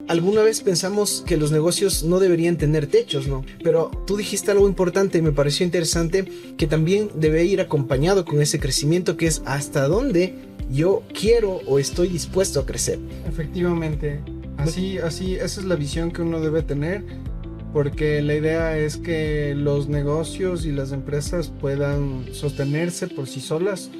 Alguna vez pensamos que los negocios no deberían tener techos, ¿no? Pero tú dijiste algo importante y me pareció interesante, que también debe ir acompañado con ese crecimiento, que es hasta dónde yo quiero o estoy dispuesto a crecer. Efectivamente, así, esa es la visión que uno debe tener, porque la idea es que los negocios y las empresas puedan sostenerse por sí solas.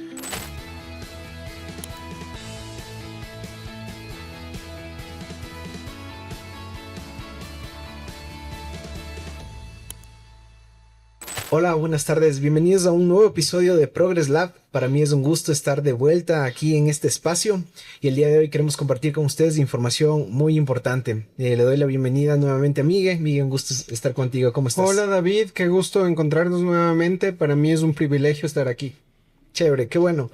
Hola, buenas tardes, bienvenidos a un nuevo episodio de Progress Lab. Para mí es un gusto estar de vuelta aquí en este espacio y el día de hoy queremos compartir con ustedes información muy importante. Le doy la bienvenida nuevamente a Miguel. Miguel, un gusto estar contigo. ¿Cómo estás? Hola David, qué gusto encontrarnos nuevamente. Para mí es un privilegio estar aquí. Chévere, qué bueno.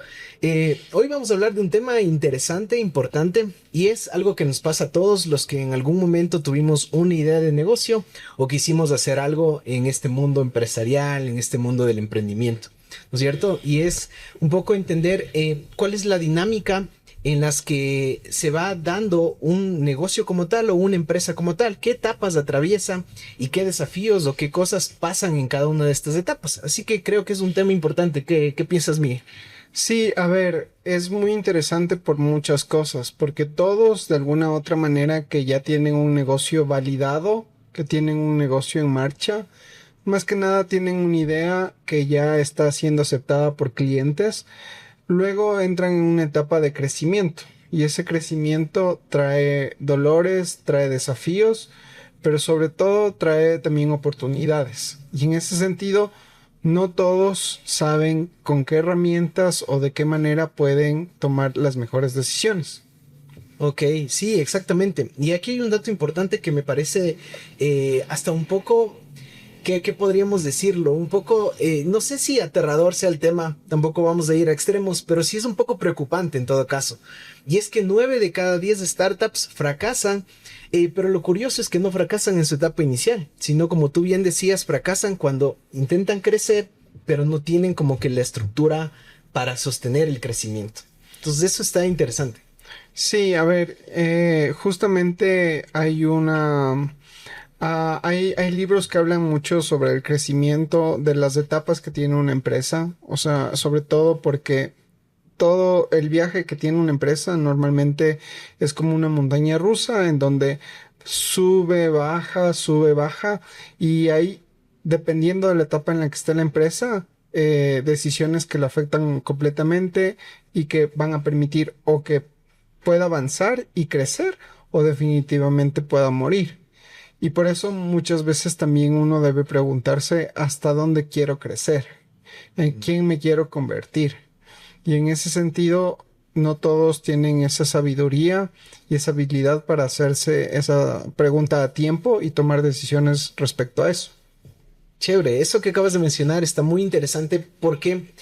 Hoy vamos a hablar de un tema interesante, importante, y es algo que nos pasa a todos los que en algún momento tuvimos una idea de negocio o quisimos hacer algo en este mundo empresarial, en este mundo del emprendimiento, ¿no es cierto? Y es un poco entender cuál es la dinámica en las que se va dando un negocio como tal o una empresa como tal, qué etapas atraviesa y qué desafíos o qué cosas pasan en cada una de estas etapas. Así que creo que es un tema importante. ¿Qué piensas, Miguel? Sí, a ver, es muy interesante por muchas cosas, porque todos de alguna u otra manera que ya tienen un negocio validado, que tienen un negocio en marcha, más que nada tienen una idea que ya está siendo aceptada por clientes. Luego entran en una etapa de crecimiento y ese crecimiento trae dolores, trae desafíos, pero sobre todo trae también oportunidades. Y en ese sentido, no todos saben con qué herramientas o de qué manera pueden tomar las mejores decisiones. Ok, sí, exactamente. Y aquí hay un dato importante que me parece hasta un poco, ¿qué podríamos decirlo? Un poco, no sé si aterrador sea el tema, tampoco vamos a ir a extremos, pero sí es un poco preocupante en todo caso. Y es que 9 de cada 10 startups fracasan, pero lo curioso es que no fracasan en su etapa inicial, sino como tú bien decías, fracasan cuando intentan crecer, pero no tienen como que la estructura para sostener el crecimiento. Entonces eso está interesante. Sí, a ver, justamente hay libros que hablan mucho sobre el crecimiento de las etapas que tiene una empresa, o sea, sobre todo porque todo el viaje que tiene una empresa normalmente es como una montaña rusa en donde sube, baja, y hay, dependiendo de la etapa en la que esté la empresa, decisiones que la afectan completamente y que van a permitir o que pueda avanzar y crecer o definitivamente pueda morir. Y por eso muchas veces también uno debe preguntarse hasta dónde quiero crecer, en quién me quiero convertir. Y en ese sentido, no todos tienen esa sabiduría y esa habilidad para hacerse esa pregunta a tiempo y tomar decisiones respecto a eso. Chévere, eso que acabas de mencionar está muy interesante porque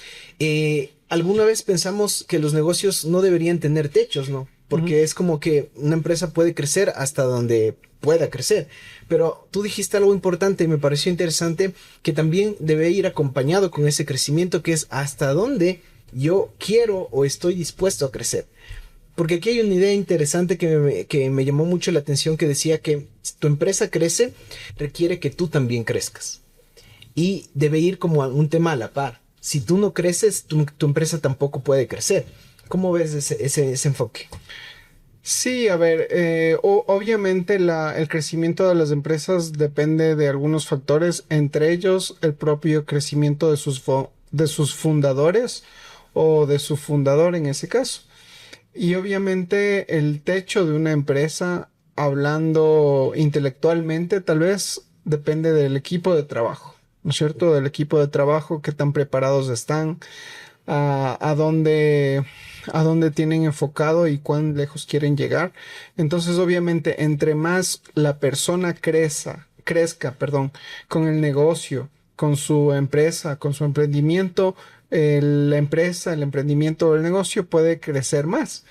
alguna vez pensamos que los negocios no deberían tener techos, ¿no? Ujú. Porque es como que una empresa puede crecer hasta donde pueda crecer. Pero tú dijiste algo importante y me pareció interesante, que también debe ir acompañado con ese crecimiento, que es hasta dónde yo quiero o estoy dispuesto a crecer. Porque aquí hay una idea interesante que me llamó mucho la atención, que decía que si tu empresa crece, requiere que tú también crezcas y debe ir como a un tema a la par. Si tú no creces, tu empresa tampoco puede crecer. ¿Cómo ves ese enfoque? Sí, a ver, obviamente el crecimiento de las empresas depende de algunos factores, entre ellos el propio crecimiento de de sus fundadores o de su fundador en ese caso. Y obviamente el techo de una empresa, hablando intelectualmente, tal vez depende del equipo de trabajo, ¿no es cierto? Del equipo de trabajo, qué tan preparados están, a a dónde tienen enfocado y cuán lejos quieren llegar. Entonces, obviamente, entre más la persona crezca, perdón, con el negocio, con su empresa, con su emprendimiento, la empresa, el emprendimiento o el negocio puede crecer más.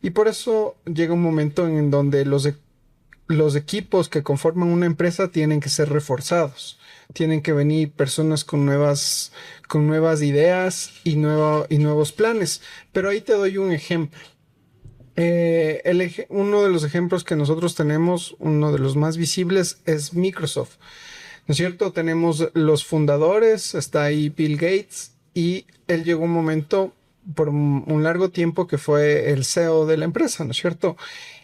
Y por eso llega un momento en donde los equipos que conforman una empresa tienen que ser reforzados. Tienen que venir personas con nuevas ideas y nuevos planes. Pero ahí te doy un ejemplo. Uno de los ejemplos que nosotros tenemos, uno de los más visibles, es Microsoft. ¿No es cierto? Tenemos los fundadores, está ahí Bill Gates, y él llegó un momento por un largo tiempo que fue el CEO de la empresa, ¿no es cierto?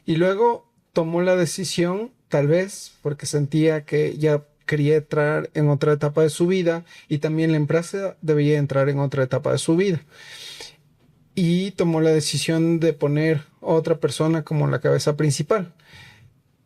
Y luego tomó la decisión, tal vez porque sentía que ya quería entrar en otra etapa de su vida y también la empresa debía entrar en otra etapa de su vida. Y tomó la decisión de poner a otra persona como la cabeza principal.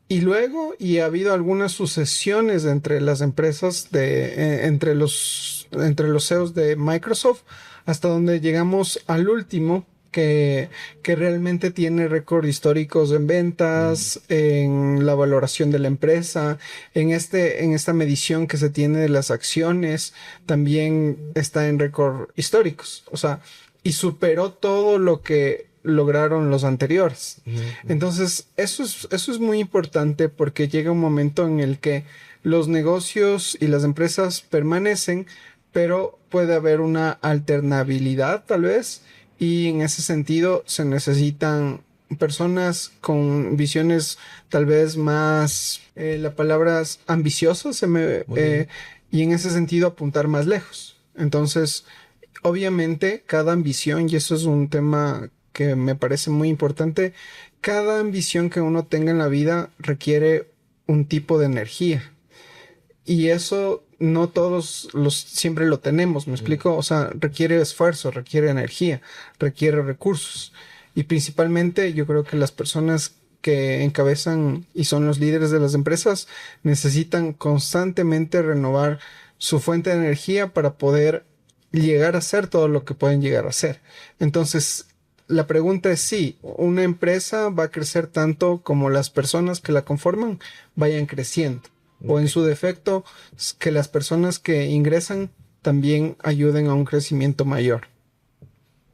Y luego, y ha habido algunas sucesiones entre las empresas entre los CEOs de Microsoft, hasta donde llegamos al último, que realmente tiene récord históricos en ventas, en la valoración de la empresa, en esta medición que se tiene de las acciones, también está en récord históricos. O sea, y superó todo lo que lograron los anteriores. Entonces, eso es muy importante porque llega un momento en el que los negocios y las empresas permanecen, pero puede haber una alternabilidad tal vez, y en ese sentido se necesitan personas con visiones tal vez más, la palabra es ambiciosas, y en ese sentido apuntar más lejos. Entonces, obviamente, cada ambición, y eso es un tema que me parece muy importante, cada ambición que uno tenga en la vida requiere un tipo de energía. Y eso no todos siempre lo tenemos, ¿me explico? O sea, requiere esfuerzo, requiere energía, requiere recursos. Y principalmente yo creo que las personas que encabezan y son los líderes de las empresas necesitan constantemente renovar su fuente de energía para poder llegar a ser todo lo que pueden llegar a ser. Entonces, la pregunta es si una empresa va a crecer tanto como las personas que la conforman vayan creciendo. O en su defecto, que las personas que ingresan también ayuden a un crecimiento mayor.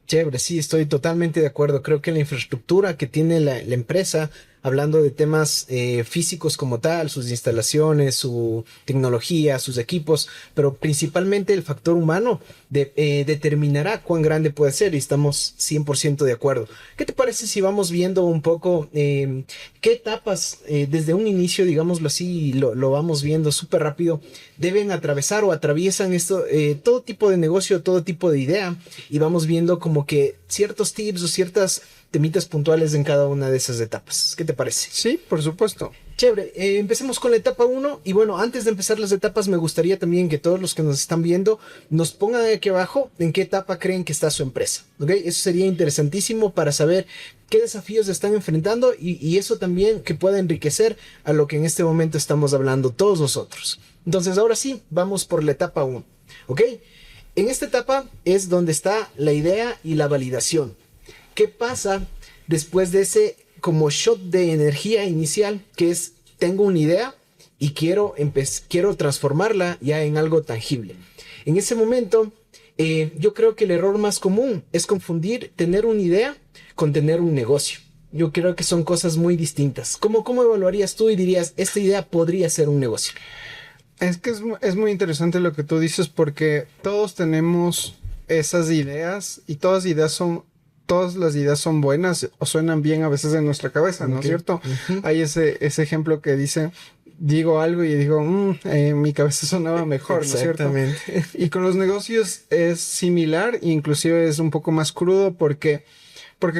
Chévere, sí, estoy totalmente de acuerdo. Creo que la infraestructura que tiene la empresa, hablando de temas físicos como tal, sus instalaciones, su tecnología, sus equipos, pero principalmente el factor humano determinará cuán grande puede ser y estamos 100% de acuerdo. ¿Qué te parece si vamos viendo un poco qué etapas desde un inicio, digámoslo así, lo vamos viendo súper rápido, deben atravesar o atraviesan esto, todo tipo de negocio, todo tipo de idea, y vamos viendo como que ciertos tips o ciertas temitas puntuales en cada una de esas etapas? ¿Qué te parece? Sí, por supuesto. Chévere, empecemos con la etapa uno. Y bueno, antes de empezar las etapas, me gustaría también que todos los que nos están viendo nos pongan aquí abajo en qué etapa creen que está su empresa. ¿Ok? Eso sería interesantísimo para saber qué desafíos están enfrentando y eso también que pueda enriquecer a lo que en este momento estamos hablando todos nosotros. Entonces, ahora sí, vamos por la etapa uno. ¿Ok? En esta etapa es donde está la idea y la validación. ¿Qué pasa después de ese como shot de energía inicial, que es tengo una idea y quiero transformarla ya en algo tangible? En ese momento, yo creo que el error más común es confundir tener una idea con tener un negocio. Yo creo que son cosas muy distintas. ¿Cómo evaluarías tú y dirías, esta idea podría ser un negocio? Es que es muy interesante lo que tú dices porque todos tenemos esas ideas y todas las ideas son buenas o suenan bien a veces en nuestra cabeza, ¿no es cierto? Hay ese ejemplo que dice, digo algo y digo, mi cabeza sonaba mejor, ¿no es cierto? Exactamente. Y con los negocios es similar, inclusive es un poco más crudo porque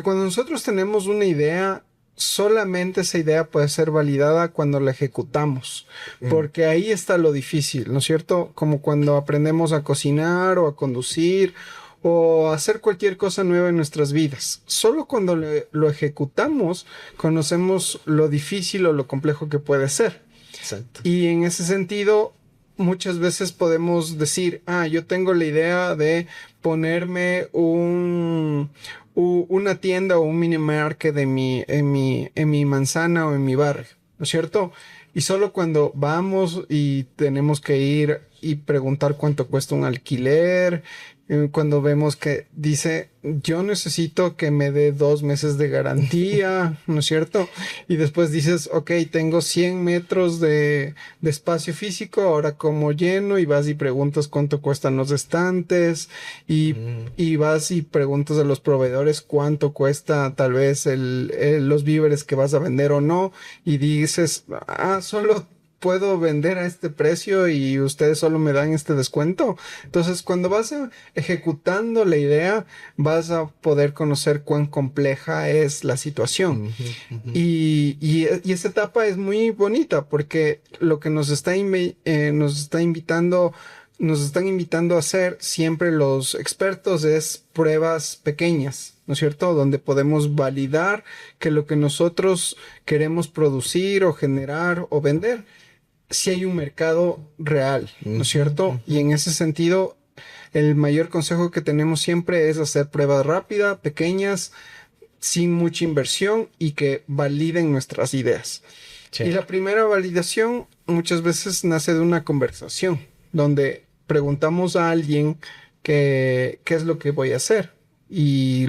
cuando nosotros tenemos una idea, solamente esa idea puede ser validada cuando la ejecutamos, porque ahí está lo difícil, ¿no es cierto? Como cuando aprendemos a cocinar o a conducir o hacer cualquier cosa nueva en nuestras vidas. Solo cuando lo ejecutamos, conocemos lo difícil o lo complejo que puede ser. Exacto. Y en ese sentido, muchas veces podemos decir, yo tengo la idea de ponerme una tienda o un mini market en mi manzana o en mi barrio, ¿no es cierto? Y solo cuando vamos y tenemos que ir y preguntar cuánto cuesta un alquiler. Cuando vemos que dice, yo necesito que me dé 2 meses de garantía, ¿no es cierto? Y después dices, ok, tengo 100 metros de espacio físico, ahora como lleno, y vas y preguntas cuánto cuestan los estantes, y vas y preguntas a los proveedores cuánto cuesta tal vez los víveres que vas a vender o no, y dices, solo puedo vender a este precio y ustedes solo me dan este descuento. Entonces, cuando vas ejecutando la idea, vas a poder conocer cuán compleja es la situación. Y esta etapa es muy bonita porque lo que nos están invitando a hacer siempre los expertos es pruebas pequeñas, ¿no es cierto? Donde podemos validar que lo que nosotros queremos producir o generar o vender, si hay un mercado real, ¿no es cierto? Y en ese sentido, el mayor consejo que tenemos siempre es hacer pruebas rápidas, pequeñas, sin mucha inversión y que validen nuestras ideas. Sí. Y la primera validación muchas veces nace de una conversación, donde preguntamos a alguien qué es lo que voy a hacer y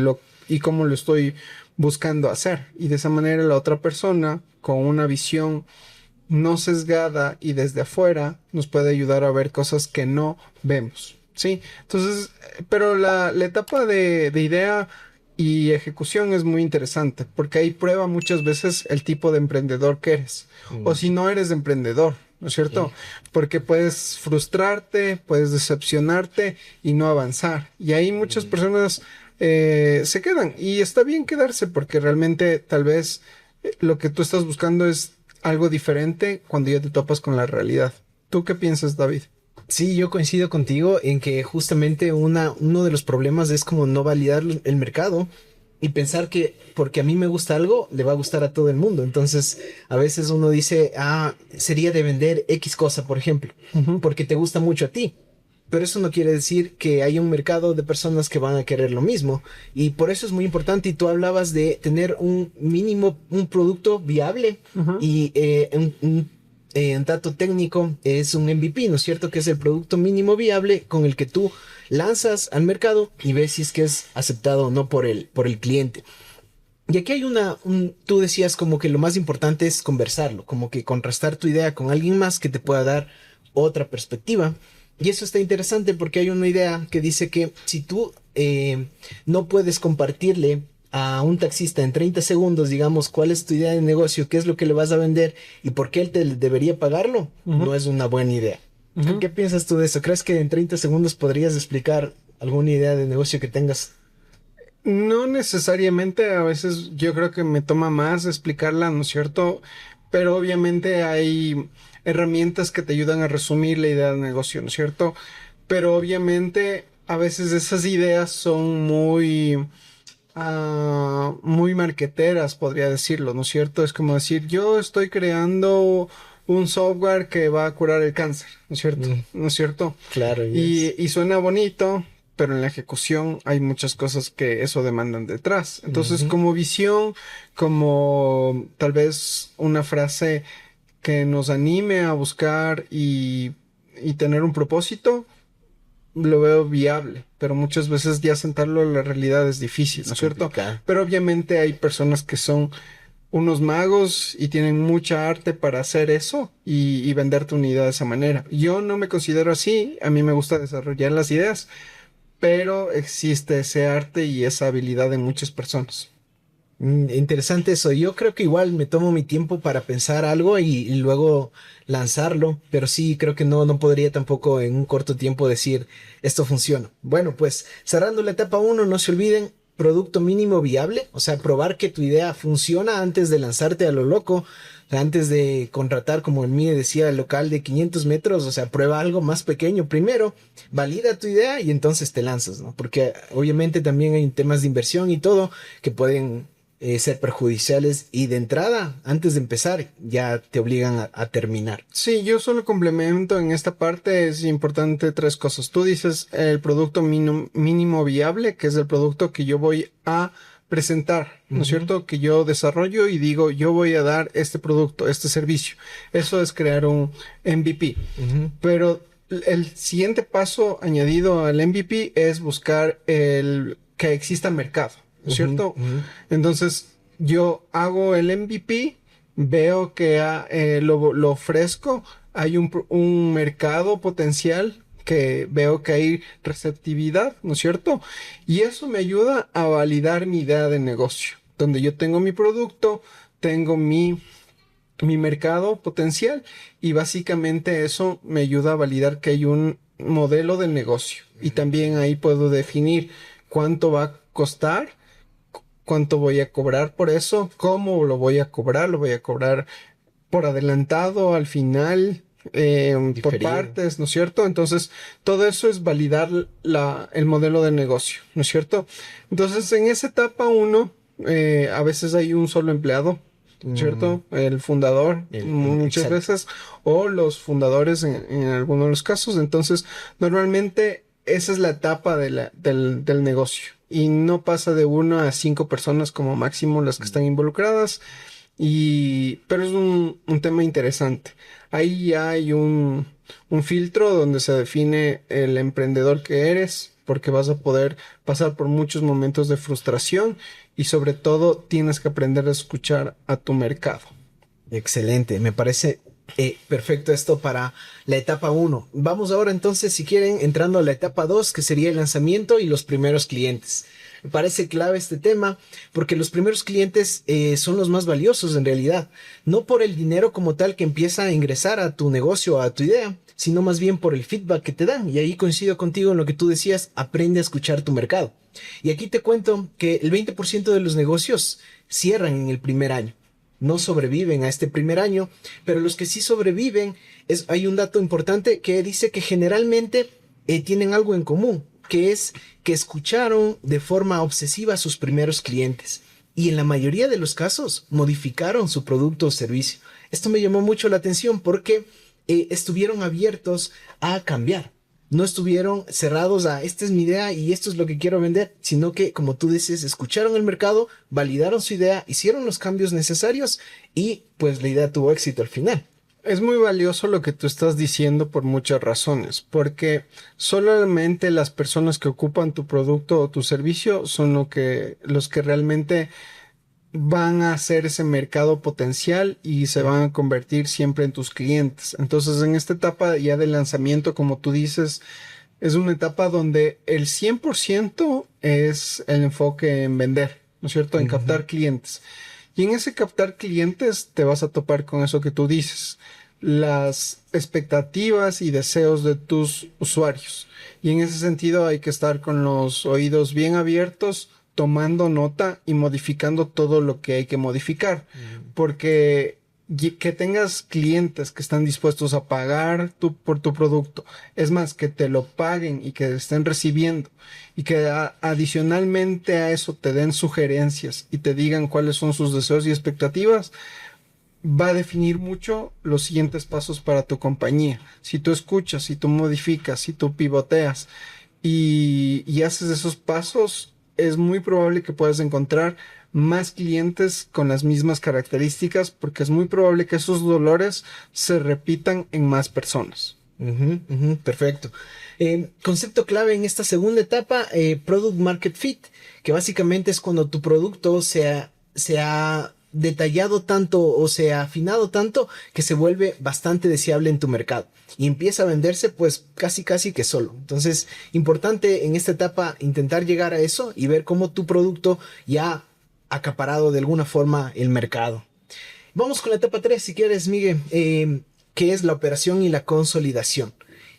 cómo lo estoy buscando hacer. Y de esa manera la otra persona, con una visión no sesgada y desde afuera, nos puede ayudar a ver cosas que no vemos, ¿sí? Entonces, pero la etapa de idea y ejecución es muy interesante, porque ahí prueba muchas veces el tipo de emprendedor que eres, o si no eres emprendedor, ¿no es cierto? Porque puedes frustrarte, puedes decepcionarte y no avanzar, y ahí muchas personas se quedan, y está bien quedarse, porque realmente tal vez lo que tú estás buscando es algo diferente cuando ya te topas con la realidad. ¿Tú qué piensas, David? Sí, yo coincido contigo en que justamente uno de los problemas es como no validar el mercado y pensar que porque a mí me gusta algo, le va a gustar a todo el mundo. Entonces, a veces uno dice, sería de vender X cosa, por ejemplo, porque te gusta mucho a ti. Pero eso no quiere decir que haya un mercado de personas que van a querer lo mismo. Y por eso es muy importante. Y tú hablabas de tener un producto viable. Y un dato técnico es un MVP, ¿no es cierto? Que es el producto mínimo viable con el que tú lanzas al mercado y ves si es que es aceptado o no por el cliente. Y aquí hay tú decías como que lo más importante es conversarlo, como que contrastar tu idea con alguien más que te pueda dar otra perspectiva. Y eso está interesante porque hay una idea que dice que si tú no puedes compartirle a un taxista en 30 segundos, digamos, cuál es tu idea de negocio, qué es lo que le vas a vender y por qué él te debería pagarlo, no es una buena idea. ¿Qué piensas tú de eso? ¿Crees que en 30 segundos podrías explicar alguna idea de negocio que tengas? No necesariamente, a veces yo creo que me toma más explicarla, ¿no es cierto? Pero obviamente hay herramientas que te ayudan a resumir la idea de negocio, ¿no es cierto? Pero obviamente a veces esas ideas son muy marqueteras, podría decirlo, ¿no es cierto? Es como decir, yo estoy creando un software que va a curar el cáncer, ¿no es cierto? ¿No es cierto? Claro. Y suena bonito, pero en la ejecución hay muchas cosas que eso demandan detrás. Entonces, como visión, como tal vez una frase que nos anime a buscar y tener un propósito, lo veo viable, pero muchas veces ya sentarlo en la realidad es difícil, ¿no es cierto? Pero obviamente hay personas que son unos magos y tienen mucha arte para hacer eso y vender tu unidad de esa manera. Yo no me considero así, a mí me gusta desarrollar las ideas, pero existe ese arte y esa habilidad en muchas personas. Interesante eso. Yo creo que igual me tomo mi tiempo para pensar algo y luego lanzarlo, pero sí creo que no podría tampoco en un corto tiempo decir esto funciona. Bueno, pues cerrando la etapa 1, no se olviden, producto mínimo viable, o sea, probar que tu idea funciona antes de lanzarte a lo loco, o sea, antes de contratar, como el mío decía, el local de 500 metros, o sea, prueba algo más pequeño primero, valida tu idea y entonces te lanzas, ¿no? Porque obviamente también hay temas de inversión y todo que pueden ser perjudiciales y de entrada, antes de empezar, ya te obligan a terminar. Sí, yo solo complemento en esta parte, es importante 3 cosas. Tú dices el producto mínimo viable, que es el producto que yo voy a presentar, ¿no es cierto? Que yo desarrollo y digo, yo voy a dar este producto, este servicio. Eso es crear un MVP. Pero el siguiente paso añadido al MVP es buscar que exista mercado, ¿no es cierto? Entonces, yo hago el MVP, veo que lo ofrezco, hay un mercado potencial que veo que hay receptividad, ¿no es cierto? Y eso me ayuda a validar mi idea de negocio, donde yo tengo mi producto, tengo mi mercado potencial y básicamente eso me ayuda a validar que hay un modelo de negocio y también ahí puedo definir cuánto va a costar, cuánto voy a cobrar por eso, cómo lo voy a cobrar por adelantado, al final, por Diferido. partes, ¿no es cierto? Entonces, todo eso es validar el modelo de negocio, ¿no es cierto? Entonces, en esa etapa uno, a veces hay un solo empleado, Mm, ¿cierto? El fundador, muchas exacto. veces, o los fundadores en algunos de los casos. Entonces, normalmente esa es la etapa del negocio. Y no pasa de 1 a 5 personas como máximo las que están involucradas. Pero es un tema interesante. Ahí ya hay un filtro donde se define el emprendedor que eres, porque vas a poder pasar por muchos momentos de frustración y sobre todo tienes que aprender a escuchar a tu mercado. Excelente, me parece perfecto esto para la etapa uno. Vamos ahora entonces, si quieren, entrando a la etapa 2, que sería el lanzamiento y los primeros clientes. Me parece clave este tema porque los primeros clientes son los más valiosos en realidad, no por el dinero como tal que empieza a ingresar a tu negocio, a tu idea, sino más bien por el feedback que te dan. Y ahí coincido contigo en lo que tú decías, aprende a escuchar tu mercado. Y aquí te cuento que el 20% de los negocios cierran en el primer año, no sobreviven a este primer año, pero los que sí sobreviven, hay un dato importante que dice que generalmente tienen algo en común, que es que escucharon de forma obsesiva a sus primeros clientes y en la mayoría de los casos modificaron su producto o servicio. Esto me llamó mucho la atención porque estuvieron abiertos a cambiar. No estuvieron cerrados a esta es mi idea y esto es lo que quiero vender, sino que, como tú dices, escucharon el mercado, validaron su idea, hicieron los cambios necesarios y pues la idea tuvo éxito al final. Es muy valioso lo que tú estás diciendo por muchas razones, porque solamente las personas que ocupan tu producto o tu servicio son los que realmente van a hacer ese mercado potencial y se van a convertir siempre en tus clientes. Entonces, en esta etapa ya de lanzamiento, como tú dices, es una etapa donde el 100% es el enfoque en vender, ¿no es cierto? En Ujú. captar clientes. Y en ese captar clientes te vas a topar con eso que tú dices, las expectativas y deseos de tus usuarios. Y en ese sentido hay que estar con los oídos bien abiertos, tomando nota y modificando todo lo que hay que modificar. Mm. Porque que tengas clientes que están dispuestos a pagar por tu producto, es más, que te lo paguen y que estén recibiendo y que adicionalmente a eso te den sugerencias y te digan cuáles son sus deseos y expectativas, va a definir mucho los siguientes pasos para tu compañía. Si tú escuchas, si tú modificas, si tú pivoteas y haces esos pasos, es muy probable que puedas encontrar más clientes con las mismas características porque es muy probable que esos dolores se repitan en más personas. Ujú, ujú, perfecto. Concepto clave en esta segunda etapa, Product Market Fit, que básicamente es cuando tu producto se ha detallado tanto o se ha afinado tanto que se vuelve bastante deseable en tu mercado y empieza a venderse pues casi casi que solo. Entonces, importante en esta etapa intentar llegar a eso y ver cómo tu producto ya ha acaparado de alguna forma el mercado. Vamos con la etapa 3 si quieres, Miguel, que es la operación y la consolidación.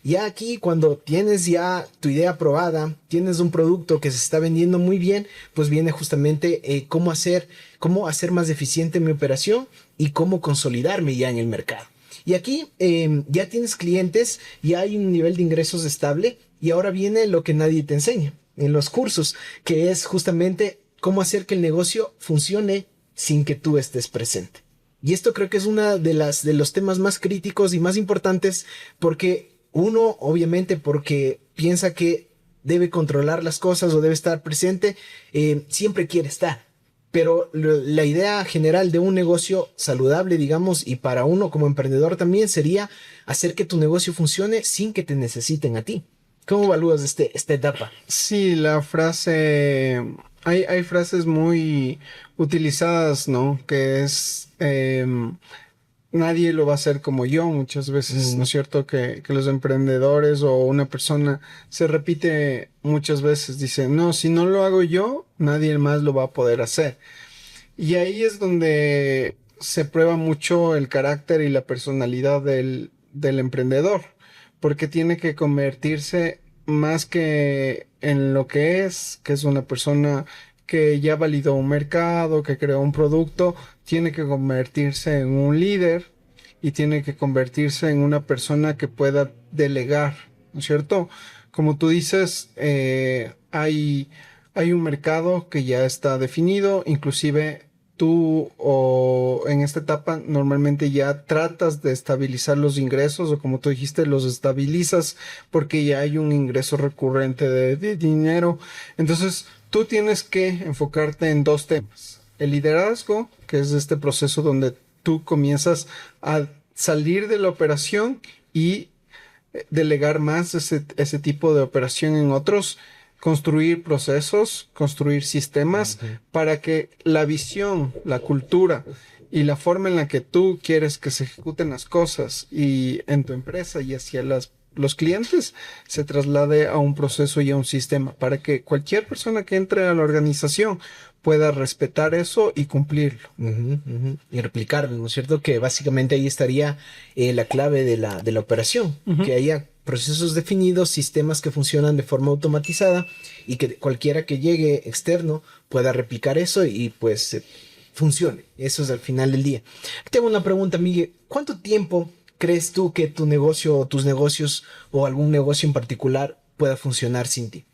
Ya aquí, cuando tienes ya tu idea aprobada, tienes un producto que se está vendiendo muy bien, pues viene justamente cómo hacer más eficiente mi operación y cómo consolidarme ya en el mercado. Y aquí ya tienes clientes, ya hay un nivel de ingresos estable y ahora viene lo que nadie te enseña en los cursos, que es justamente cómo hacer que el negocio funcione sin que tú estés presente. Y esto creo que es una de los temas más críticos y más importantes porque uno, obviamente, porque piensa que debe controlar las cosas o debe estar presente, siempre quiere estar. Pero la idea general de un negocio saludable, digamos, y para uno como emprendedor también sería hacer que tu negocio funcione sin que te necesiten a ti. ¿Cómo evalúas esta etapa? Sí, la frase, hay frases muy utilizadas, ¿no? Que es, nadie lo va a hacer como yo muchas veces, ¿no es cierto? Que los emprendedores o una persona se repite muchas veces, dice, no, si no lo hago yo, nadie más lo va a poder hacer. Y ahí es donde se prueba mucho el carácter y la personalidad del emprendedor, porque tiene que convertirse más que en lo que es una persona que ya validó un mercado, que creó un producto, tiene que convertirse en un líder y tiene que convertirse en una persona que pueda delegar, ¿no es cierto? Como tú dices, hay un mercado que ya está definido, inclusive tú o en esta etapa normalmente ya tratas de estabilizar los ingresos o como tú dijiste, los estabilizas porque ya hay un ingreso recurrente de dinero. Entonces, tú tienes que enfocarte en dos temas. El liderazgo, que es este proceso donde tú comienzas a salir de la operación y delegar más ese tipo de operación en otros, construir procesos, construir sistemas para que la visión, la cultura y la forma en la que tú quieres que se ejecuten las cosas y en tu empresa y hacia los clientes se traslade a un proceso y a un sistema para que cualquier persona que entre a la organización pueda respetar eso y cumplirlo. Y replicarlo, ¿no es cierto? Que básicamente ahí estaría la clave de la operación, que haya procesos definidos, sistemas que funcionan de forma automatizada y que cualquiera que llegue externo pueda replicar eso y pues funcione. Eso es al final del día. Tengo una pregunta, Miguel. ¿Cuánto tiempo crees tú que tu negocio o tus negocios o algún negocio en particular pueda funcionar sin ti?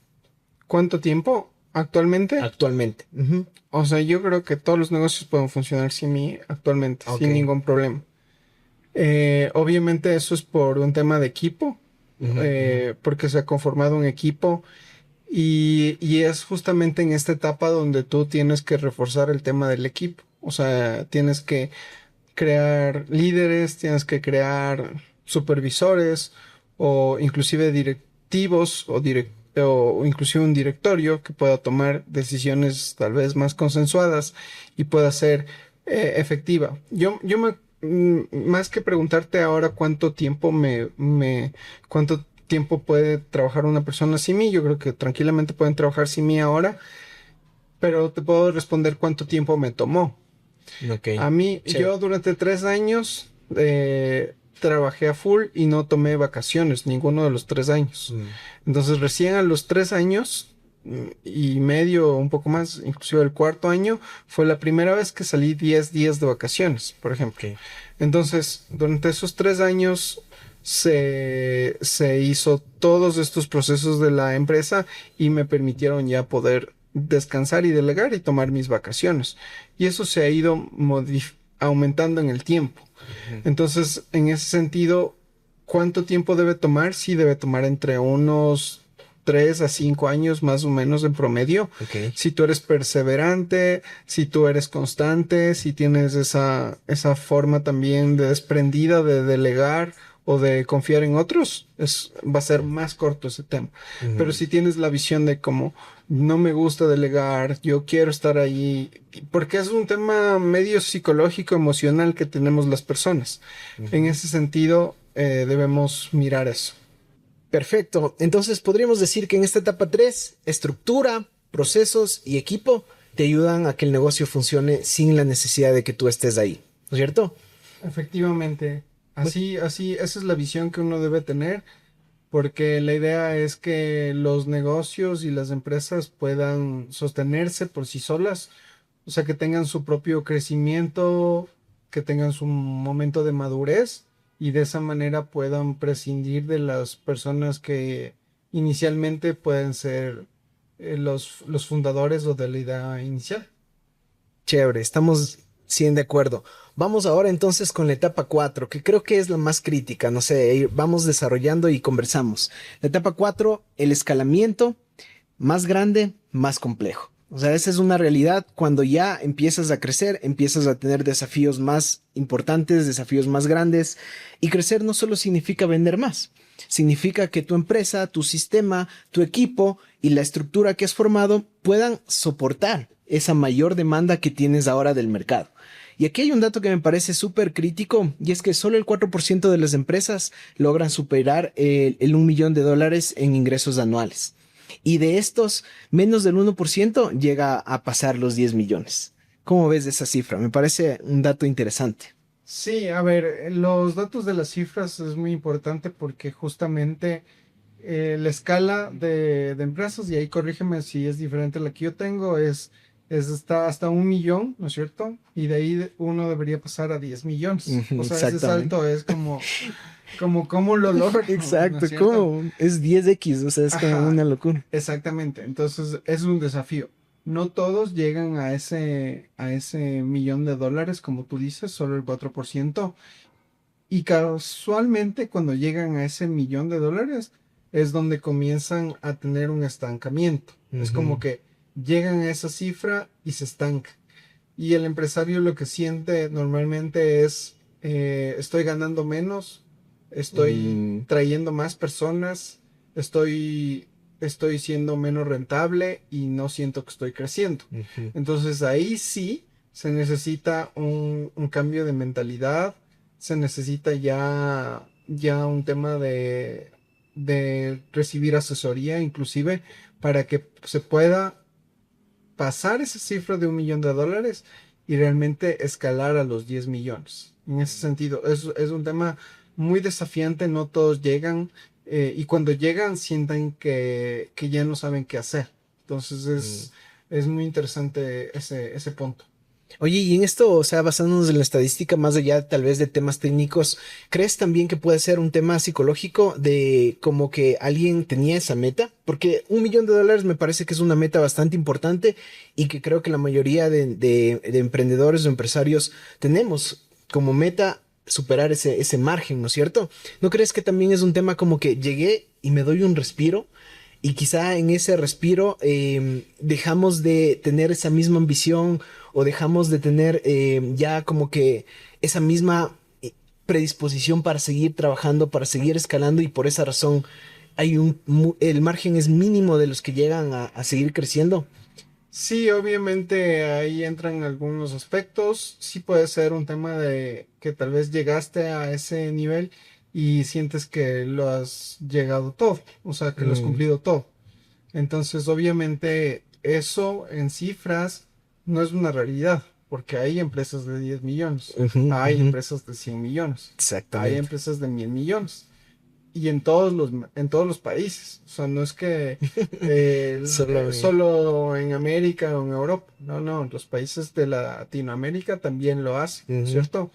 ¿Cuánto tiempo? ¿Actualmente? Actualmente. O sea, yo creo que todos los negocios pueden funcionar sin mí actualmente, Ok. sin ningún problema. Obviamente eso es por un tema de equipo, porque se ha conformado un equipo y es justamente en esta etapa donde tú tienes que reforzar el tema del equipo. O sea, tienes que crear líderes, tienes que crear supervisores o inclusive directivos o inclusive un directorio que pueda tomar decisiones tal vez más consensuadas y pueda ser efectiva. Más que preguntarte ahora cuánto tiempo cuánto tiempo puede trabajar una persona sin mí, yo creo que tranquilamente pueden trabajar sin mí ahora, pero te puedo responder cuánto tiempo me tomó. Ok. A mí, Chévere. yo durante 3 años trabajé a full y no tomé vacaciones, ninguno de los 3 años. Entonces, recién a los 3 años y medio, un poco más, inclusive el cuarto año, fue la primera vez que salí 10 días de vacaciones, por ejemplo. Ok. Entonces, durante esos 3 años se hizo todos estos procesos de la empresa y me permitieron ya poder descansar y delegar y tomar mis vacaciones. Y eso se ha ido aumentando en el tiempo. Entonces, en ese sentido, ¿cuánto tiempo debe tomar? Sí, debe tomar entre unos 3 a 5 años más o menos en promedio. Ok. Si tú eres perseverante, si tú eres constante, si tienes esa forma también de desprendida de delegar o de confiar en otros, va a ser más corto ese tema. Pero si tienes la visión de como no me gusta delegar, yo quiero estar ahí, porque es un tema medio psicológico, emocional que tenemos las personas. En ese sentido, debemos mirar eso. Perfecto. Entonces podríamos decir que en esta etapa 3, estructura, procesos y equipo te ayudan a que el negocio funcione sin la necesidad de que tú estés ahí, ¿no es cierto? Efectivamente, así, esa es la visión que uno debe tener, porque la idea es que los negocios y las empresas puedan sostenerse por sí solas, o sea, que tengan su propio crecimiento, que tengan su momento de madurez y de esa manera puedan prescindir de las personas que inicialmente pueden ser los fundadores o de la idea inicial. Chévere, estamos 100 de acuerdo. Vamos ahora entonces con la etapa 4, que creo que es la más crítica. No sé, vamos desarrollando y conversamos. La etapa 4, el escalamiento, más grande, más complejo. O sea, esa es una realidad. Cuando ya empiezas a crecer, empiezas a tener desafíos más importantes, desafíos más grandes. Y crecer no solo significa vender más, significa que tu empresa, tu sistema, tu equipo y la estructura que has formado puedan soportar esa mayor demanda que tienes ahora del mercado. Y aquí hay un dato que me parece súper crítico, y es que solo el 4% de las empresas logran superar el 1 millón de dólares en ingresos anuales. Y de estos, menos del 1% llega a pasar los 10 millones. ¿Cómo ves esa cifra? Me parece un dato interesante. Sí, a ver, los datos de las cifras es muy importante porque justamente la escala de empresas, y ahí corrígeme si es diferente a la que yo tengo, es hasta 1 millón, ¿no es cierto? Y de ahí uno debería pasar a 10 millones. Ujú, O sea, ese exactamente. salto es como ¿cómo lo logro? ¿No es Exacto, cierto? ¿cómo? Es 10x, o sea, es como Ajá, una locura. exactamente. Entonces es un desafío. No todos llegan a ese $1 millón, como tú dices, solo el 4%. Y casualmente cuando llegan a ese $1 millón es donde comienzan a tener un estancamiento. Es como Ujú. que llegan a esa cifra y se estanca. Y el empresario lo que siente normalmente es, estoy ganando menos, estoy Mm, trayendo más personas, estoy, estoy siendo menos rentable y no siento que estoy creciendo. ujú. Entonces ahí sí se necesita un cambio de mentalidad, se necesita ya un tema de recibir asesoría inclusive para que se pueda pasar esa cifra de $1 millón y realmente escalar a los 10 millones. En ese sentido, es un tema muy desafiante, no todos llegan y cuando llegan sienten que ya no saben qué hacer. Entonces Mm. es muy interesante ese punto. Oye, y en esto, o sea, basándonos en la estadística, más allá tal vez de temas técnicos, ¿crees también que puede ser un tema psicológico de como que alguien tenía esa meta? Porque 1 millón de dólares me parece que es una meta bastante importante y que creo que la mayoría de emprendedores o empresarios tenemos como meta superar ese margen, ¿no es cierto? ¿No crees que también es un tema como que llegué y me doy un respiro? Y quizá en ese respiro dejamos de tener esa misma ambición o dejamos de tener ya como que esa misma predisposición para seguir trabajando, para seguir escalando y por esa razón el margen es mínimo de los que llegan a seguir creciendo. Sí, obviamente ahí entran algunos aspectos. Sí puede ser un tema de que tal vez llegaste a ese nivel y sientes que lo has llegado todo, o sea, que lo has Mm, cumplido todo. Entonces, obviamente, eso en cifras no es una realidad, porque hay empresas de 10 millones, ujú, hay ujú. empresas de 100 millones, hay Exactamente. empresas de 1000 millones y en todos los países. O sea, no es que Solo solo en América o en Europa. No, no, los países de Latinoamérica también lo hacen, ujú, ¿cierto?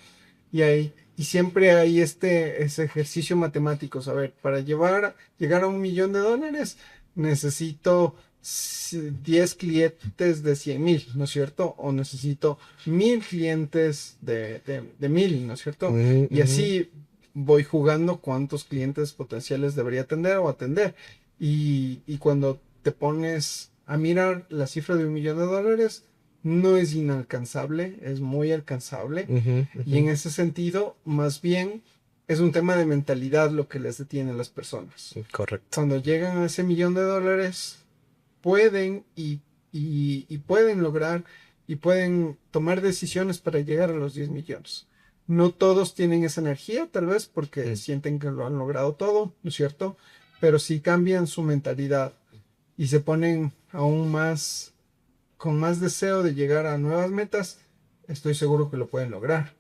Y siempre hay ese ejercicio matemático. A ver, para llegar a $1 millón, necesito 10 clientes de 100,000, ¿no es cierto? O necesito 1000 clientes de 1000, ¿no es cierto? ujú, Y ujú. así voy jugando cuántos clientes potenciales debería atender o atender. Y cuando te pones a mirar la cifra de $1 millón, no es inalcanzable, es muy alcanzable. Ujú, Y ujú. en ese sentido, más bien, es un tema de mentalidad lo que les detiene a las personas. Correcto. Cuando llegan a ese $1 millón, pueden y pueden lograr y pueden tomar decisiones para llegar a los 10 millones. No todos tienen esa energía, tal vez porque Mm. sienten que lo han logrado todo, ¿no es cierto? Pero si cambian su mentalidad y se ponen aún más, con más deseo de llegar a nuevas metas, estoy seguro que lo pueden lograr.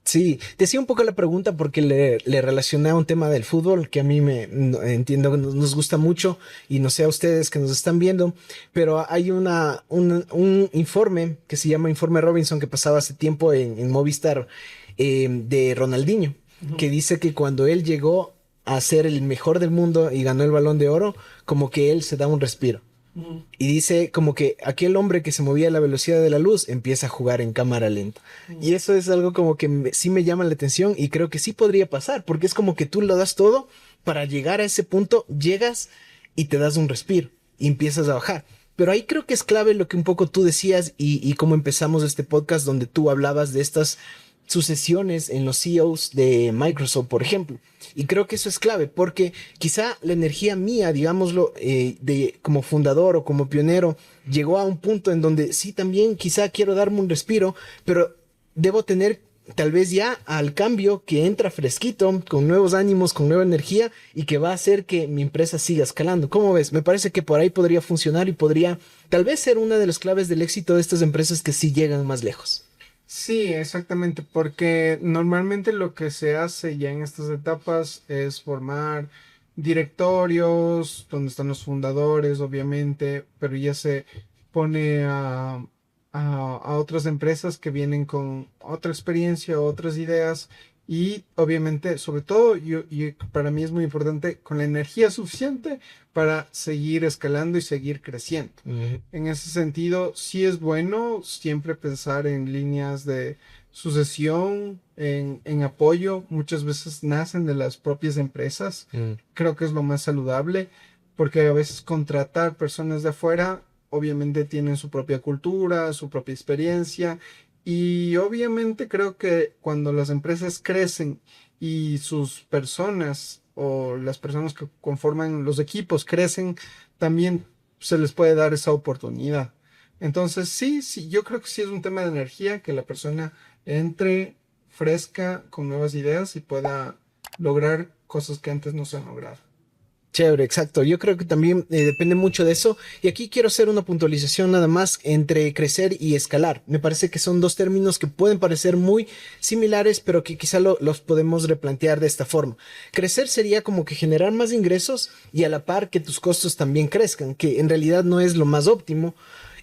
Sí, te hacía un poco la pregunta porque le relacioné a un tema del fútbol que a mí entiendo que nos gusta mucho y no sé a ustedes que nos están viendo, pero hay un informe que se llama Informe Robinson que pasaba hace tiempo en Movistar de Ronaldinho, Ujú, que dice que cuando él llegó a ser el mejor del mundo y ganó el Balón de Oro, como que él se da un respiro. ujú, Y dice como que aquel hombre que se movía a la velocidad de la luz empieza a jugar en cámara lenta. ujú. Y eso es algo como que sí me llama la atención y creo que sí podría pasar, porque es como que tú lo das todo para llegar a ese punto, llegas y te das un respiro y empiezas a bajar. Pero ahí creo que es clave lo que un poco tú decías y cómo empezamos este podcast donde tú hablabas de estas sucesiones en los CEOs de Microsoft, por ejemplo. Y creo que eso es clave porque quizá la energía mía, digámoslo, de como fundador o como pionero, llegó a un punto en donde sí también quizá quiero darme un respiro, pero debo tener tal vez ya al cambio que entra fresquito, con nuevos ánimos, con nueva energía y que va a hacer que mi empresa siga escalando. ¿Cómo ves? Me parece que por ahí podría funcionar y podría tal vez ser una de las claves del éxito de estas empresas que sí llegan más lejos. Sí, exactamente, porque normalmente lo que se hace ya en estas etapas es formar directorios donde están los fundadores, obviamente, pero ya se pone a otras empresas que vienen con otra experiencia, otras ideas y obviamente, sobre todo, y para mí es muy importante, con la energía suficiente para seguir escalando y seguir creciendo. Ujú. En ese sentido, sí es bueno siempre pensar en líneas de sucesión, en apoyo. Muchas veces nacen de las propias empresas. Mm. Creo que es lo más saludable, porque a veces contratar personas de afuera, obviamente tienen su propia cultura, su propia experiencia. Y obviamente creo que cuando las empresas crecen y sus personas o las personas que conforman los equipos crecen, también se les puede dar esa oportunidad. Entonces, sí, sí, yo creo que sí es un tema de energía, que la persona entre fresca con nuevas ideas y pueda lograr cosas que antes no se han logrado. Chévere, exacto. Yo creo que también depende mucho de eso. Y aquí quiero hacer una puntualización nada más entre crecer y escalar. Me parece que son dos términos que pueden parecer muy similares, pero que quizá los podemos replantear de esta forma. Crecer sería como que generar más ingresos y a la par que tus costos también crezcan, que en realidad no es lo más óptimo.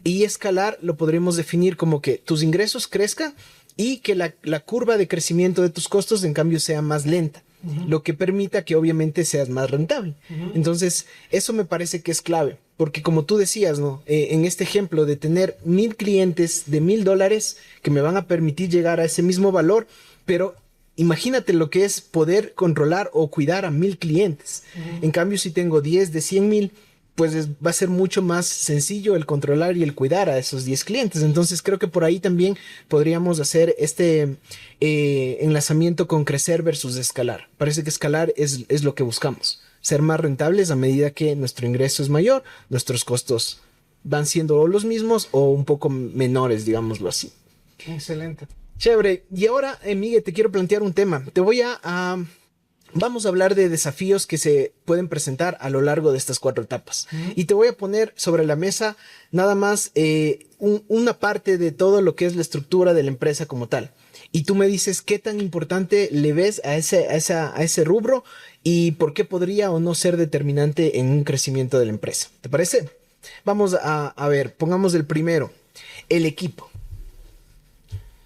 Y escalar lo podríamos definir como que tus ingresos crezcan y que la curva de crecimiento de tus costos en cambio sea más lenta, lo que permita que obviamente seas más rentable. Entonces, eso me parece que es clave, porque como tú decías, ¿no? En este ejemplo de tener 1,000 clientes de $1,000 que me van a permitir llegar a ese mismo valor, pero imagínate lo que es poder controlar o cuidar a 1,000 clientes. En cambio, si tengo 10 de 100,000, pues va a ser mucho más sencillo el controlar y el cuidar a esos 10 clientes. Entonces creo que por ahí también podríamos hacer este enlazamiento con crecer versus escalar. Parece que escalar es lo que buscamos. Ser más rentables a medida que nuestro ingreso es mayor, nuestros costos van siendo o los mismos o un poco menores, digámoslo así. Excelente. Chévere. Y ahora, Miguel, te quiero plantear un tema. Vamos a hablar de desafíos que se pueden presentar a lo largo de estas 4 etapas. Y te voy a poner sobre la mesa nada más una parte de todo lo que es la estructura de la empresa como tal. Y tú me dices qué tan importante le ves a ese rubro y por qué podría o no ser determinante en un crecimiento de la empresa. ¿Te parece? Vamos a ver, pongamos el primero, el equipo.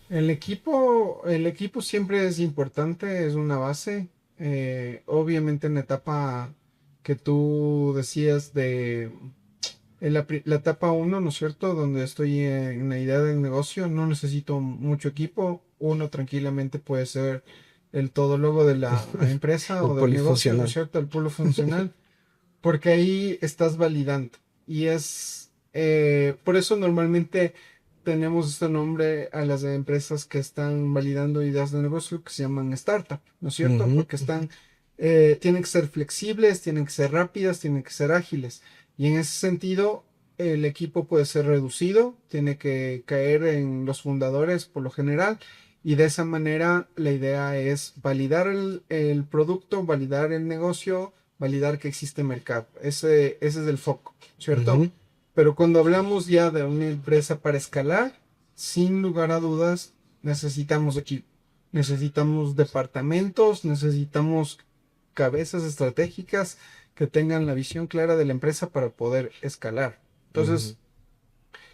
El equipo siempre es importante, es una base. Obviamente en la etapa que tú decías en la etapa uno, ¿no es cierto? Donde estoy en la idea del negocio, no necesito mucho equipo. Uno tranquilamente puede ser el todólogo de la empresa El o del negocio, ¿no es polifuncional. cierto? El polo funcional, porque ahí estás validando. Y por eso normalmente tenemos este nombre a las empresas que están validando ideas de negocio que se llaman startup, ¿no es cierto? Ujú. Porque tienen que ser flexibles, tienen que ser rápidas, tienen que ser ágiles. Y en ese sentido, el equipo puede ser reducido, tiene que caer en los fundadores por lo general. Y de esa manera la idea es validar el producto, validar el negocio, validar que existe mercado. Ese es el foco, ¿cierto? Ujú. Pero cuando hablamos ya de una empresa para escalar, sin lugar a dudas, necesitamos equipo, necesitamos departamentos, necesitamos cabezas estratégicas que tengan la visión clara de la empresa para poder escalar. Ujú. Entonces,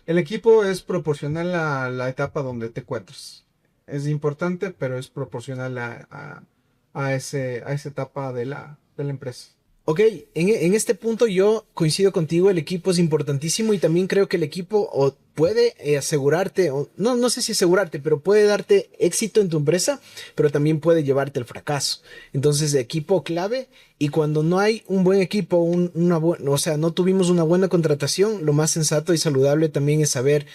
el equipo es proporcional a la etapa donde te encuentras. Es importante, pero es proporcional a esa etapa de la empresa. Ok, en este punto yo coincido contigo, el equipo es importantísimo y también creo que el equipo o puede asegurarte, o no sé si asegurarte, pero puede darte éxito en tu empresa, pero también puede llevarte al fracaso. Entonces, equipo clave, y cuando no hay un buen equipo, o sea, no tuvimos una buena contratación, lo más sensato y saludable también es saber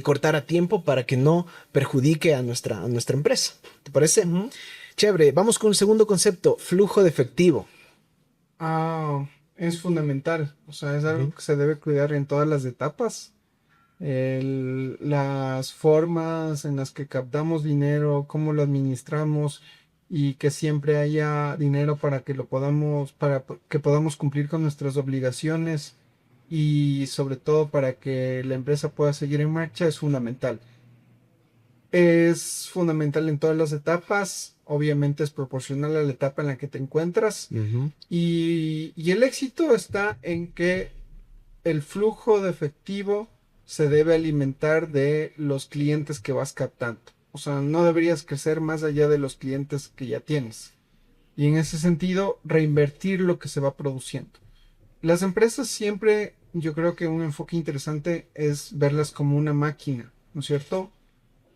cortar a tiempo para que no perjudique a nuestra empresa. ¿Te parece? Ujú. Chévere, vamos con el segundo concepto, flujo de efectivo. Es fundamental, o sea, es algo Ujú. que se debe cuidar en todas las etapas. Las formas en las que captamos dinero, cómo lo administramos y que siempre haya dinero para que para que podamos cumplir con nuestras obligaciones y sobre todo para que la empresa pueda seguir en marcha es fundamental. Es fundamental en todas las etapas, obviamente es proporcional a la etapa en la que te encuentras Ujú. y el éxito está en que el flujo de efectivo se debe alimentar de los clientes que vas captando. O sea, no deberías crecer más allá de los clientes que ya tienes. Y en ese sentido, reinvertir lo que se va produciendo. Las empresas siempre, yo creo que un enfoque interesante es verlas como una máquina, ¿no es cierto?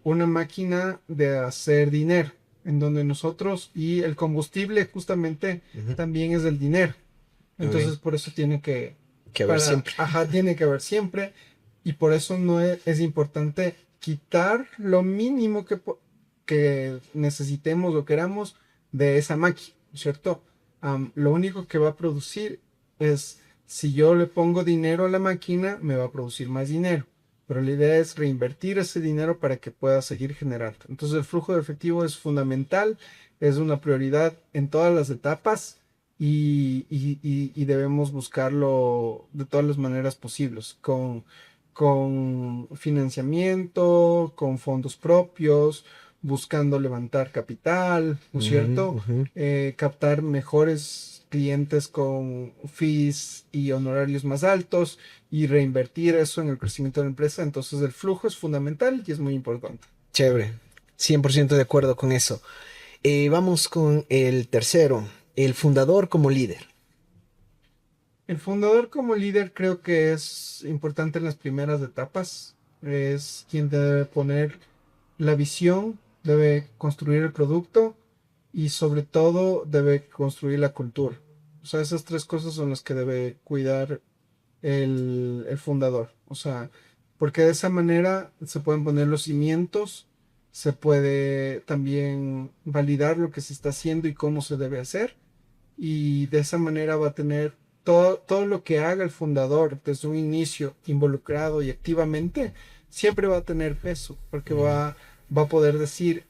Una máquina de hacer dinero, en donde nosotros y el combustible justamente Ujú. también es el dinero. Muy bien. Entonces, por eso tiene que, Que ver siempre. tiene que haber siempre, y por eso no es importante quitar lo mínimo que necesitemos o queramos de esa máquina, ¿cierto? Lo único que va a producir es, si yo le pongo dinero a la máquina, me va a producir más dinero. Pero la idea es reinvertir ese dinero para que pueda seguir generando. Entonces el flujo de efectivo es fundamental, es una prioridad en todas las etapas y debemos buscarlo de todas las maneras posibles, con financiamiento, con fondos propios, buscando levantar capital, ¿no es Ujú, cierto? ujú. Captar mejores clientes con fees y honorarios más altos y reinvertir eso en el crecimiento de la empresa. Entonces el flujo es fundamental y es muy importante. Chévere. 100% de acuerdo con eso. Vamos con el tercero, el fundador como líder. El fundador como líder creo que es importante en las primeras etapas. Es quien debe poner la visión, debe construir el producto y sobre todo debe construir la cultura. O sea, esas tres cosas son las que debe cuidar el fundador. O sea, porque de esa manera se pueden poner los cimientos, se puede también validar lo que se está haciendo y cómo se debe hacer y de esa manera va a tener todo lo que haga el fundador desde un inicio involucrado y activamente, siempre va a tener peso, porque Ujú. va a poder decir,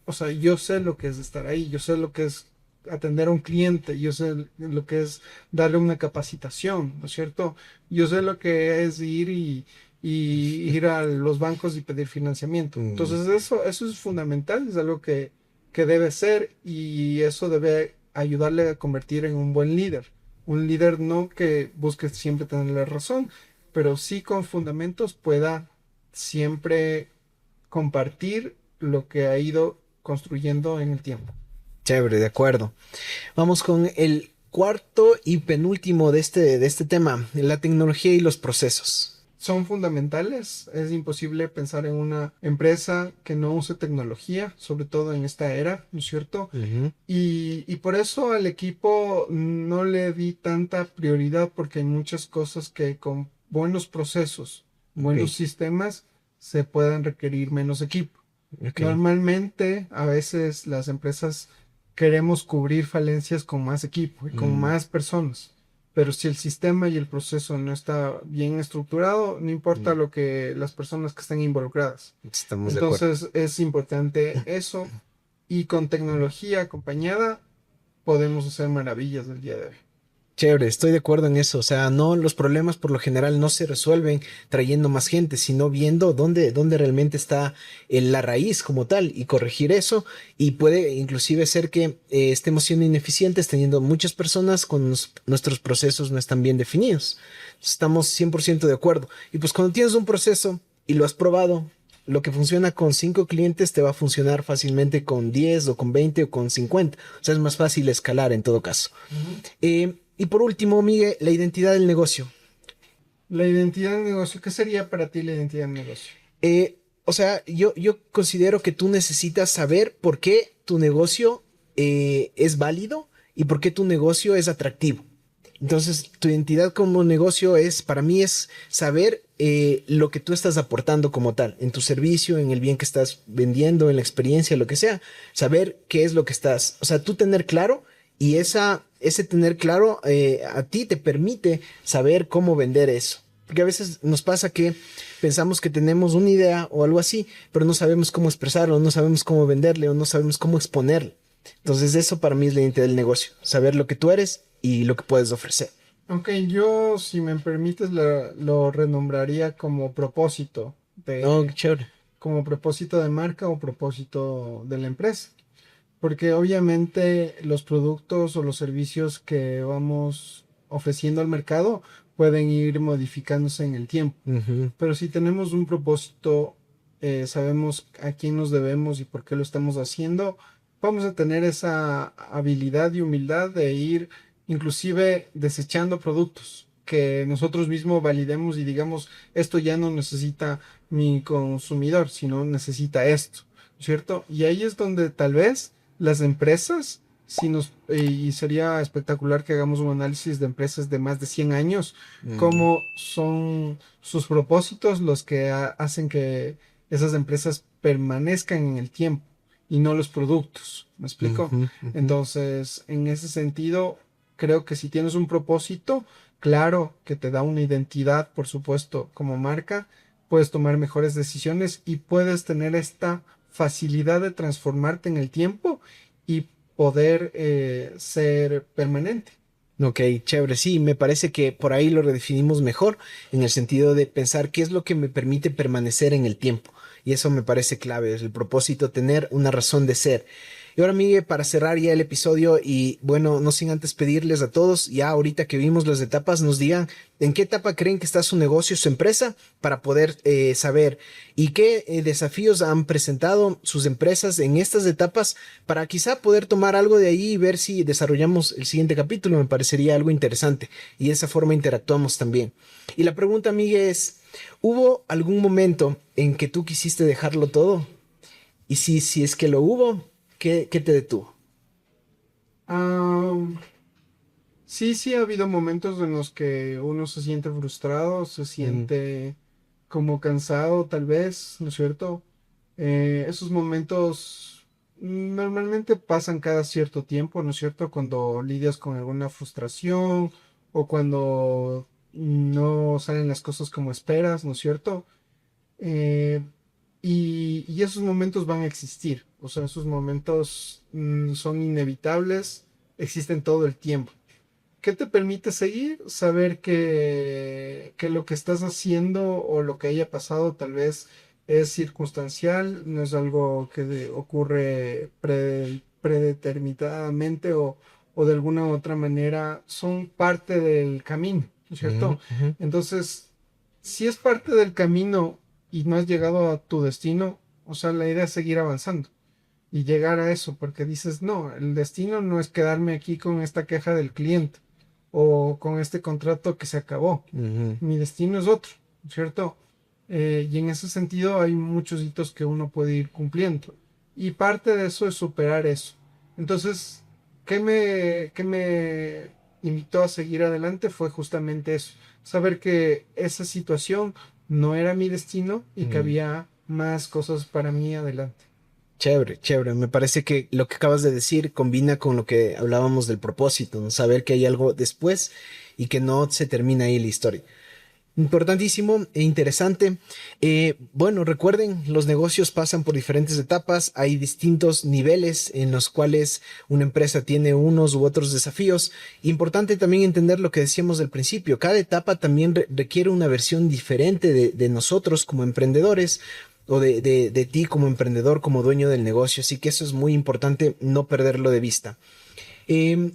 o sea, yo sé lo que es estar ahí, yo sé lo que es atender a un cliente, yo sé lo que es darle una capacitación, ¿no es cierto? Yo sé lo que es y ir a los bancos y pedir financiamiento. Mm. Entonces eso es fundamental, es algo que debe ser y eso debe ayudarle a convertir en un buen líder. Un líder no que busque siempre tener la razón, pero sí con fundamentos pueda siempre compartir lo que ha ido construyendo en el tiempo. Chévere, de acuerdo. Vamos con el cuarto y penúltimo de este tema, la tecnología y los procesos. Son fundamentales. Es imposible pensar en una empresa que no use tecnología, sobre todo en esta era, ¿no es cierto? Ujú. Y por eso al equipo no le di tanta prioridad porque hay muchas cosas que con buenos procesos, Ok, buenos sistemas, se pueden requerir menos equipo. ok. Normalmente, a veces las empresas queremos cubrir falencias con más equipo y con Mm, más personas. Pero si el sistema y el proceso no está bien estructurado, no importa mm, lo que las personas que estén involucradas. estamos de acuerdo. Entonces es importante eso y con tecnología acompañada podemos hacer maravillas del día de hoy. Chévere, estoy de acuerdo en eso. O sea, no, los problemas por lo general no se resuelven trayendo más gente, sino viendo dónde realmente está la raíz como tal y corregir eso. Y puede inclusive ser que estemos siendo ineficientes teniendo muchas personas cuando nuestros procesos no están bien definidos. Estamos 100% de acuerdo. Y pues cuando tienes un proceso y lo has probado, lo que funciona con 5 clientes te va a funcionar fácilmente con 10 o con 20 o con 50. O sea, es más fácil escalar en todo caso. Ujú. Y por último, Miguel, la identidad del negocio. La identidad de negocio, ¿qué sería para ti la identidad de negocio? O sea, yo considero que tú necesitas saber por qué tu negocio es válido y por qué tu negocio es atractivo. Entonces, tu identidad como negocio es, para mí, es saber lo que tú estás aportando como tal, en tu servicio, en el bien que estás vendiendo, en la experiencia, lo que sea. Saber qué es lo que estás, o sea, tú tener claro y ese tener claro a ti te permite saber cómo vender eso. Porque a veces nos pasa que pensamos que tenemos una idea o algo así, pero no sabemos cómo expresarlo, no sabemos cómo venderle o no sabemos cómo exponerlo. Entonces eso para mí es la identidad del negocio, saber lo que tú eres y lo que puedes ofrecer. Ok, yo, si me permites, lo renombraría como propósito No, qué chévere. como propósito de marca o propósito de la empresa. Porque obviamente los productos o los servicios que vamos ofreciendo al mercado pueden ir modificándose en el tiempo. Ujú, Pero si tenemos un propósito, sabemos a quién nos debemos y por qué lo estamos haciendo, vamos a tener esa habilidad y humildad de ir inclusive desechando productos que nosotros mismos validemos y digamos, esto ya no necesita mi consumidor, sino necesita esto, ¿cierto? Y ahí es donde tal vez las empresas, si nos, y sería espectacular que hagamos un análisis de empresas de más de 100 años, mm, cómo son sus propósitos los que hacen que esas empresas permanezcan en el tiempo y no los productos. ¿Me explico? ujú, ujú. Entonces, en ese sentido, creo que si tienes un propósito, claro que te da una identidad, por supuesto, como marca, puedes tomar mejores decisiones y puedes tener esta facilidad de transformarte en el tiempo y poder ser permanente. Ok, chévere. Sí, me parece que por ahí lo redefinimos mejor en el sentido de pensar qué es lo que me permite permanecer en el tiempo. Y eso me parece clave, es el propósito, tener una razón de ser. Y ahora, Miguel, para cerrar ya el episodio y bueno, no sin antes pedirles a todos, ya ahorita que vimos las etapas, nos digan en qué etapa creen que está su negocio, su empresa, para poder saber y qué desafíos han presentado sus empresas en estas etapas para quizá poder tomar algo de ahí y ver si desarrollamos el siguiente capítulo. Me parecería algo interesante y de esa forma interactuamos también. Y la pregunta, Miguel, es, ¿hubo algún momento en que tú quisiste dejarlo todo? Y si es que lo hubo, ¿qué te detuvo? Ah, sí, sí ha habido momentos en los que uno se siente frustrado, se Mm, siente como cansado, tal vez, ¿no es cierto? Esos momentos normalmente pasan cada cierto tiempo, ¿no es cierto? Cuando lidias con alguna frustración o cuando no salen las cosas como esperas, ¿no es cierto? Eh, y esos momentos van a existir, o sea, esos momentos son inevitables, existen todo el tiempo. ¿Qué te permite seguir? Saber que lo que estás haciendo o lo que haya pasado tal vez es circunstancial, no es algo que ocurre predeterminadamente o de alguna u otra manera son parte del camino, ¿no es ujú, cierto? ujú. Entonces, si es parte del camino y no has llegado a tu destino, o sea, la idea es seguir avanzando y llegar a eso, porque dices, no, el destino no es quedarme aquí con esta queja del cliente o con este contrato que se acabó. Ujú. Mi destino es otro, ¿cierto? Y en ese sentido hay muchos hitos que uno puede ir cumpliendo. Y parte de eso es superar eso. Entonces, ¿qué me invitó a seguir adelante? Fue justamente eso. Saber que esa situación no era mi destino y que Mm. había más cosas para mí adelante. Chévere, chévere. Me parece que lo que acabas de decir combina con lo que hablábamos del propósito, ¿no? Saber que hay algo después y que no se termina ahí la historia. Importantísimo e interesante. Bueno, recuerden, los negocios pasan por diferentes etapas, hay distintos niveles en los cuales una empresa tiene unos u otros desafíos. Importante también entender lo que decíamos del principio, cada etapa también requiere una versión diferente de nosotros como emprendedores o de ti como emprendedor, como dueño del negocio, así que eso es muy importante no perderlo de vista. Eh,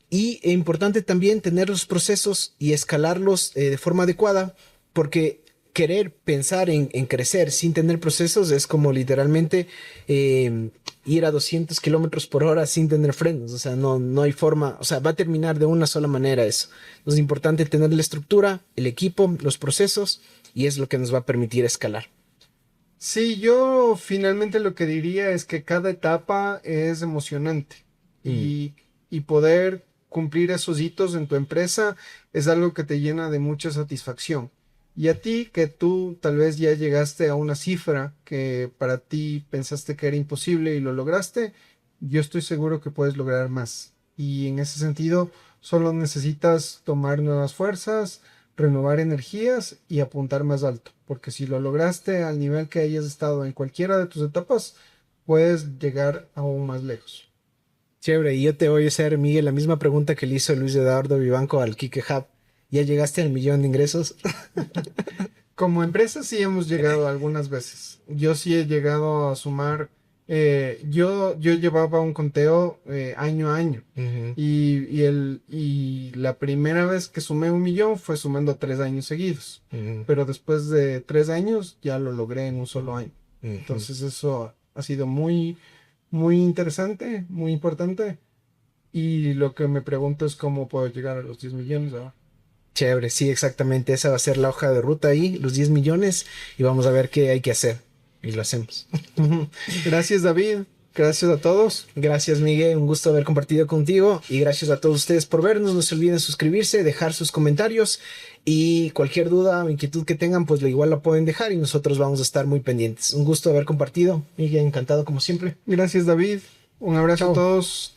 y es importante también tener los procesos y escalarlos de forma adecuada, porque querer pensar en crecer sin tener procesos es como literalmente eh, ir a 200 kilómetros por hora sin tener frenos. O sea, no hay forma, o sea, va a terminar de una sola manera eso. Entonces es importante tener la estructura, el equipo, los procesos, y es lo que nos va a permitir escalar. Sí, yo finalmente lo que diría es que cada etapa es emocionante Mm. y poder cumplir esos hitos en tu empresa es algo que te llena de mucha satisfacción. Y a ti, que tú tal vez ya llegaste a una cifra que para ti pensaste que era imposible y lo lograste, yo estoy seguro que puedes lograr más. Y en ese sentido, solo necesitas tomar nuevas fuerzas, renovar energías y apuntar más alto, porque si lo lograste al nivel que hayas estado en cualquiera de tus etapas, puedes llegar aún más lejos. Chévere, y yo te voy a hacer, Miguel, la misma pregunta que le hizo Luis Eduardo Vivanco al Kike Hub. ¿Ya llegaste al millón de ingresos? Como empresa sí hemos llegado algunas veces. Yo sí he llegado a sumar, yo llevaba un conteo año a año Ujú, y la primera vez que sumé 1 millón fue sumando 3 años seguidos, ujú, pero después de 3 años ya lo logré en un solo año. ujú. Entonces eso ha sido muy, muy interesante, muy importante. Y lo que me pregunto es cómo puedo llegar a los 10 millones ahora. Chévere, sí, exactamente. Esa va a ser la hoja de ruta ahí, los 10 millones, y vamos a ver qué hay que hacer. Y lo hacemos. Gracias, David. Gracias a todos. Gracias, Miguel. Un gusto haber compartido contigo. Y gracias a todos ustedes por vernos. No se olviden suscribirse, dejar sus comentarios. Y cualquier duda o inquietud que tengan, pues igual la pueden dejar y nosotros vamos a estar muy pendientes. Un gusto haber compartido. Miguel, encantado como siempre. Gracias, David. Un abrazo a Chao. todos.